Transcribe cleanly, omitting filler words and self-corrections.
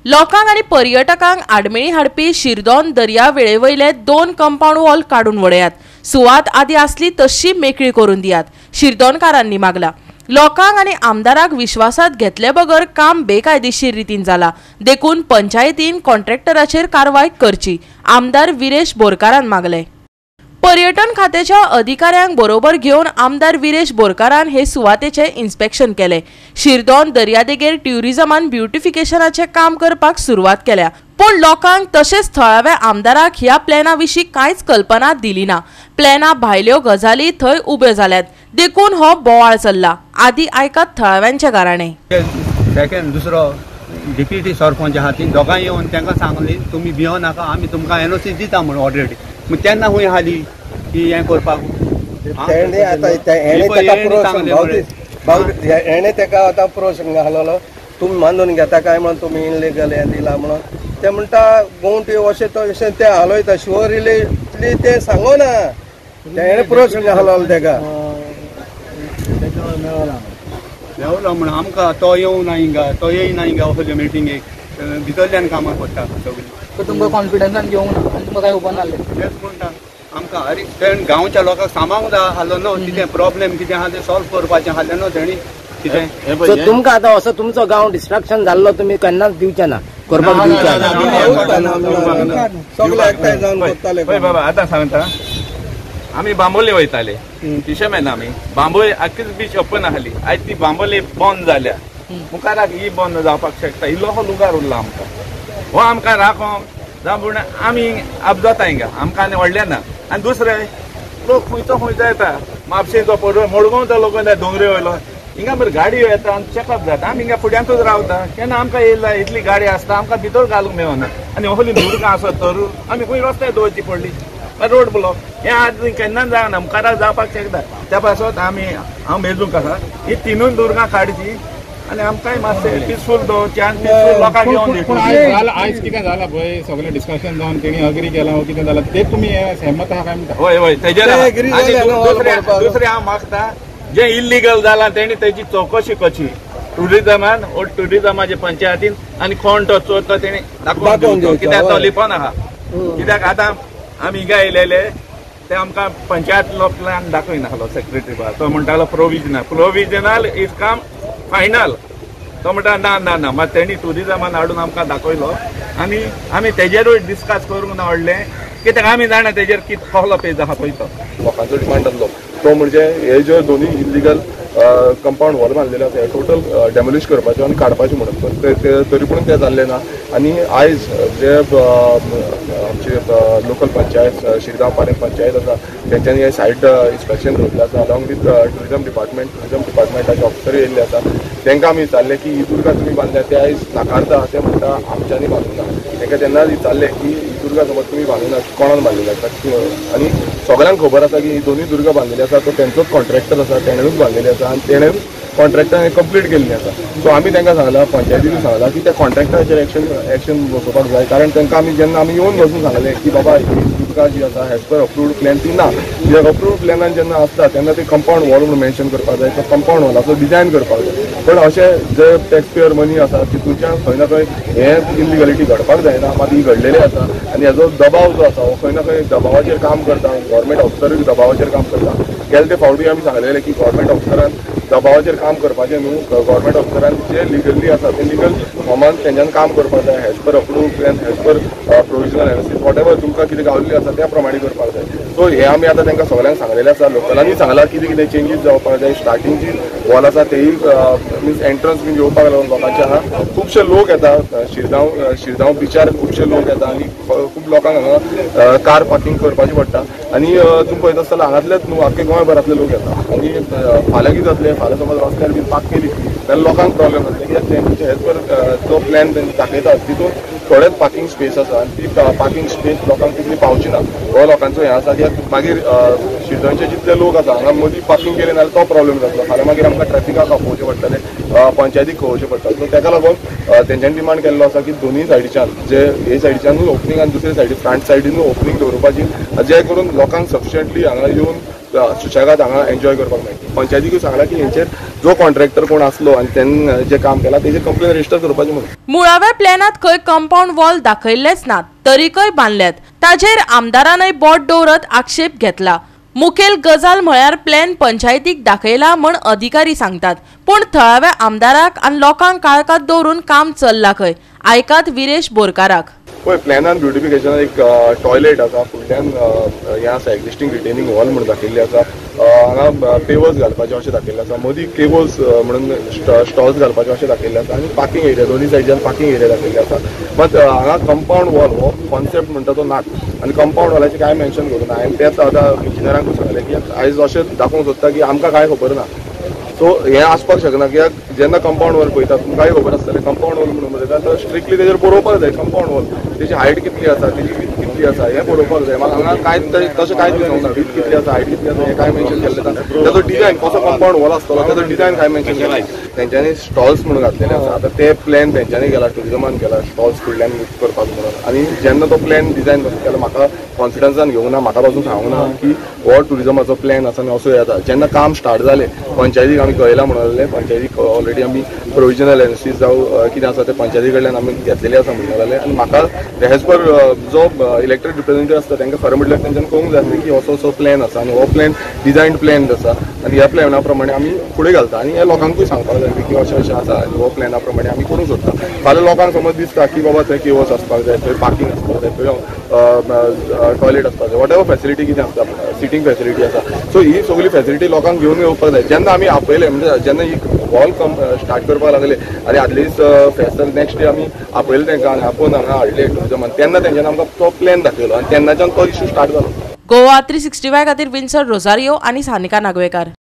लोकांक आनी पर्यटकांक आडमेळी हाडपी शिरदोन दर्या वेळेवयले 2 कंपाऊंड वॉल काडून वडयात। सुवात आदी आसली तशी मेकळी करून दियात, शिरदोनकारांनी मागला। लोकांक आनी आमदाराक विश्वासात घेतले बगर काम बेकायदेशीर रितीन जाला, देखून पंचायतीन कॉन्ट्रॅक्टराचेर कारवाय करची, आमदार विरेश बोरकारान मागले। पर्यटन खात्याच्या अधिकाऱ्यांक बरोबर घेवन आमदार विरेश बोरकारान हे सुवातेचे इन्स्पेक्शन केले। शिरदोन दर्यादेगेर ट्युरिजमान ब्युटिफिकेशनाचे काम करपाक सुरवात केल्या, पण लोकांक तशेंच थळाव्या आमदाराक ह्या प्लॅना विशीं कांयच कल्पना दिली ना। प्लॅना भायल्यो गजाली थंय उब्यो जाल्यात, देखून हो बोवाळ चल्ला। आदी आयकात थळाव्यांचे गाराणे। सेकंड दुसरो डिप्युटी सरपंच आहा ती दोगांय येवन तांकां सांगली तुमी भियो नाका, आमी तुमकां एनओसी दिता म्हणून ऑलरेडी। मग तेन्ना खूंय हाली की हें करपाक तेका आतां प्रोशन घाललो तुमी मानून घेता काय म्हणून तुमी इनलिगल हें दिला म्हणून ते म्हणटा गोंवटी अशें तशें ते हालयता शुअर इतली ते सांगो ना तेणें प्रोशन घाललो तेका मेवलो म्हणून आमकां तो येवना हिंगा तो येयना हिंगा असले मिटिंगेक भितरल्यान कामां करता सगळीं। तुमकां कॉन्फिडन्सान घेवंक ना आनी तुमकां काय ओपन जालें तेच म्हणटा आमकां हरी तेण गांवच्या लोकांक सांबाळूंक जाय आसलो न्हू, कितें प्रॉब्लेम कितें आहा तें सॉल्व करपाचें आसलें न्हू तेणी कितें। सो तुमकां आतां असो तुमचो गांव डिस्ट्रक्शन जाल्लो तुमी केन्नाच दिवचे ना, करपाक दिवचे ना, सगळे एकठांय जावन करताले। पळय बाबा आतां सांगता आमी बांबोली वयताले फिशरमॅन, आमी बांबोळी आख्खीच बीच ओपन आसली, आयज ती बांबोली बंद जाल्या, मुखाराक ही बंद जावपाक शकता, इल्लोसो लुगार उरला आमकां, हो आमकां राखोंक जावं पूण आमी अपजाता हिंगा आमकां आनी व्हडलें ना। आनी दुसरें लोक खंयचो खंयचो येता म्हापशेंचो पडवळ मडगांवचो लोक येता दोंगरे वयलो हिंगा बरें गाडयो येता आनी चॅकअप जाता, आमी हिंगा फुड्यांतूच रावता, केन्ना आमकां येयला इतली गाडी आसता आमकां भितर घालूंक मेळना। आनी असली दुर्गां आसत तर आमी खंय रस्त्यार दवरची पडली रोड ब्लॉक हें आज केन्ना जायना, मुखाराक जावपाक शकता। त्या पासत आमी हांव मेजूंक आसा ही तिनूय दुर्गां काडची आनी आमकांय मातशें पिसफूल दवरची आनी पिसफूल लोकांक येवन दिवची। आयज कितें जालां पळय सगळें डिस्कशन जावन तेणी अग्री केलां वो कितें जालां ते तुमी सहमत आहा काय म्हणटा? हय हय तेजेर दुसरें हांव मागता जें इल्लिगल जालां तेणी तेजी चवकशी करची टुरिजमान वो टुरिजमाचे पंचायतीन आनी कोण तो चोर तो तेणी दाखोवन दिवचो, कित्याक तो लिपोन आहा। कित्याक आतां आमी हिंगा येयलेले ते आमकां पंचायत प्लॅन दाखयनाहलो सेक्रेटरी बाबा, तो म्हणटालो प्रोविजनल इज कम फायनल, तो म्हणटा ना ना ना, मात तेणी टुरिजमान हाडून आमकां दाखयलो आनी आमी तेजेरूय डिस्कस करूंक ना व्हडलें, कित्याक आमी जाणा तेजेर कितें कसलो पेज आहा पळय तो। लोकांचो डिमांड आसलो तो म्हणजे हे जे दोन्ही इल्लिगल कंपाऊंड वॉल बांधलेले आसा हे टोटल डेमोलिश करपाचे आनी काडपाचे म्हणून तरी पूण ते जाल्ले ना। आनी आयज जे आमचे लोकल पंचायत शिरगांव पारें पंचायत आसा तेंच्यांनी हे सायट इन्स्पेक्शन दवरलें आसा अलॉंग विथ टुरिजम डिपार्टमेंटाचे ऑफिसर येयल्ले आसा, तांकां आमी विचारलें की ही दुर्गा तुमी बांदल्या ते आयज नाकारता, ते म्हणटा आमच्यांनी बांदूंक ना। तांकां तेन्ना विचारलें की ही दुर्गा समज तुमी बांदूना कोणान बांदलेली आसा, आनी सगळ्यांक खबर आसा की ही दोन्ही दुर्गा बांदलेली आसा तो तेंचोच कॉन्ट्रॅक्टर आसा तेणेंच बांदलेली आसा आनी तेणें कॉन्ट्रॅक्टान कंप्लीट केल्ली आसा। सो आमी तांकां सांगलां पंचायतीन सांगलां की त्या कॉन्ट्रॅक्टराचेर एक्शन बसोवपाक जाय, कारण तांकां आमी जेन्ना आमी येवन बसून सांगलें की बाबा ही दुर्गा जी आसा एज पर अप्रूव्ड प्लॅन ती ना, कित्याक अप्रूव्ड प्लॅनान जेन्ना आसता तेन्ना ते कंपाऊंड वॉल म्हणून मेन्शन करपाक जाय, तो कंपाऊंड वॉलाचो डिजायन करपाक जाय, पण अशें जे टॅक्सपेयर मनी आसा तितूंतल्यान खंय ना खंय हें इलिगलिटी घडपाक जायना, मात ही घडलेली आसा आनी हेजो दबाव जो आसा हो खंय ना खंय दबावाचेर काम करता, गव्हर्मेंट ऑफिसरूय दबावाचेर काम करता। गेले ते फावटी आमी सांगलेलें की गव्हर्मेंट ऑफिसरान दबावाचेर काम करपाचें न्हू, गव्हर्मेंट ऑफिसरान जे लिगली आसा ते लिगल फॉर्मान तेंच्यान काम करपाक जाय, as per approved plan as per provisional analysis what ever तुमकां कितें गावल्ली आसा त्या प्रमाणे करपाक जाय। सो हे आमी आतां तांकां सगळ्यांक सांगलेलें आसा, लोकलांनी सांगलां कितें कितें चेंजीस जावपाक जाय, स्टार्टींगची वॉल आसा तेय मिन्स एंट्रन्स बीन येवपाक लागून लोकांचे आहा खुबशे लोक येता, शिरगांव बिचार खुबशे लोक येता आनी खूब लोकांक हांगा कार पार्किंग करपाची पडटा आनी तुमी पळयता आसतना हांगातलेच न्हू आख्खे गोंयभरांतले लोक येता आनी फाल्यां कितें जातलें, फाल्यां समज रस्त्यार बीन पार्क केली जाल्यार लोकांक प्रॉब्लेम जातले, कित्याक तेंचे एज पर जो प्लॅन तेंचे दाखयता तितून थोडेच पार्किंग स्पेस आसा आनी ती पार्किंग स्पेस लोकांक तितली पावची ना, हो लोकांचो हें आसा। कित्याक मागीर शिरदोनचे जितले लोक आसा हांगा मदीं पार्किंग केलें जाल्यार तो प्रॉब्लेम जातलो, फाल्यां मागीर आमकां ट्रॅफिकाक आपोवचें पडटलें, पंचायतीक खवोवचें पडटा। सो ताका लागून तेंच्यांनी डिमांड केल्लो आसा की दोनूय सायडीच्यान जे हे सायडीच्यानूय ओपनिंग आनी दुसरे सायडी फ्रंट सायडीनूय ओपनिंग दवरपाची, जे करून लोकांक सफिशियंटली हांगा येवन सुशेगाद हांगा एन्जॉय करपाक मेळटली. पंचायतीकूय सांगला की हेंचेर जो कॉन्ट्रॅक्टर कोण आसलो आनी तेन्ना जे काम केलां तेजेर कंप्लेन रजिस्टर करपाची म्हणून. मुळाव्या प्लॅनात खंय कंपाऊंड वॉल दाखयल्लेच नात, तरीकय बांदल्यात. ताजेर आमदारानय बोट दवरत आक्षेप घेतला. मुखेल गजाल म्हळ्यार प्लॅन पंचायतीक दाखयला म्हण अधिकारी सांगतात, पूण थळाव्या आमदाराक आनी लोकांक काळखात दवरून काम चल्ला खंय. आयकात विरेश बोरकाराक. पळय प्लॅनान ब्युटिफिकेशन एक टॉयलेट आसा, फुडल्यान हें आसा एक्झिस्टींग रिटेनिंग वॉल म्हणून दाखयल्ली आसा, हांगा पेवर्स घालपाचें अशें दाखयल्लें आसा, मदीं केबल्स म्हणून स्टॉल्स घालपाचे अशें दाखयल्लें आसा आनी पार्किंग एरिया दोनूय सायडीन पार्किंग एरिया दाखयल्ले आसा. बट हांगा कंपाऊंड वॉल हो कॉन्सेप्ट म्हणटा तो नात आनी कंपाऊंड वॉलाचें कांय मेन्शन करूं ना. हांवें तेंच आतां इंजिनियरांकूय सांगलें की आयज अशें दाखोवंक सोदता की आमकां कांय खबर ना. सो हें आसपाक शकना, कित्याक जेन्ना कंपाऊंड वॉल पळयता तुमकांय खबर आसतलें कंपाऊंड वॉल म्हणून उलयता तर स्ट्रिक्टली तेजेर बरोवपाक जाय कंपाऊंड वॉल, तेजी हायट कितली आसा, तेजी वीथ कितली आसा हें बरोवपाक जाय. म्हाका हांगा कांय तशें कांयच दिसूंक ना. वीथ कितली आसा, हायट कितली आसा हें कांय मेन्शन केल्लें ना. तेजो डिजायन कसो कंपाऊंड वॉल आसतलो तेजो डिजायन कांय मेन्शन केला. तेंच्यांनी स्टॉल्स म्हणून घातलेले आसा. आतां ते प्लॅन तेंच्यांनी केला, टुरिजमान केला स्टॉल्स फुडल्यान यूज करपाक म्हणून. आनी जेन्ना तो प्लॅन डिजायन कसो केला म्हाका कॉन्फिडन्सान घेवंक ना, म्हाका पासून सांगूंक ना की हो टुरिजमाचो प्लॅन आसा आनी असो येता. जेन्ना काम स्टार्ट जालें पंचायतीक आमी कळयलां म्हणलें, पंचायतीक ऑलरेडी आमी प्रोविजनल एनओसीज जावं कितें आसा ते पंचायती कडल्यान आमी घेतलेले आसा म्हणून जालें. आनी म्हाका एज पर जो इलेक्टेड रिप्रेझेंटेटिव्ह आसता तांकां खरें म्हटल्यार तेंच्यांनी कळूंक जाय आसलें की असो प्लॅन आसा आनी हो प्लॅन डिजायन प्लॅन आसा आनी ह्या प्लॅना प्रमाणे आमी फुडें घालता आनी हे लोकांकूय सांगपाक जाय की अशें अशें आसा आनी हो प्लॅना प्रमाणे आमी करूंक सोदता. फाल्यां लोकांक समज दिसता की बाबा थंय केवस आसपाक जाय, थंय पार्किंग आसपाक जाय, थंय टॉयलेट आसपाक जाय, वॉट एवर फेसिलिटी कितें आसता, सिटींग फेसिलिटी आसा, सो ही सगळी फेसिलिटी लोकांक घेवन येवपाक जाय. जेन्ना आमी आपयले म्हणजे जेन्ना ही वॉल स्टार्ट करपाक लागले आनी आदलीच फेस्तार नेक्स्ट डे आमी आपयले तेंकां आनी आपोवन हांगा हाडले टुरिजमान, तेन्ना तेंच्यांनी आमकां तो प्लॅन दाखयलो आनी तेन्नाच्यान तो इशू स्टार्ट जालो. गोवा 365 खातीर विन्सर रोजारियो आनी सानिका नागवेकर.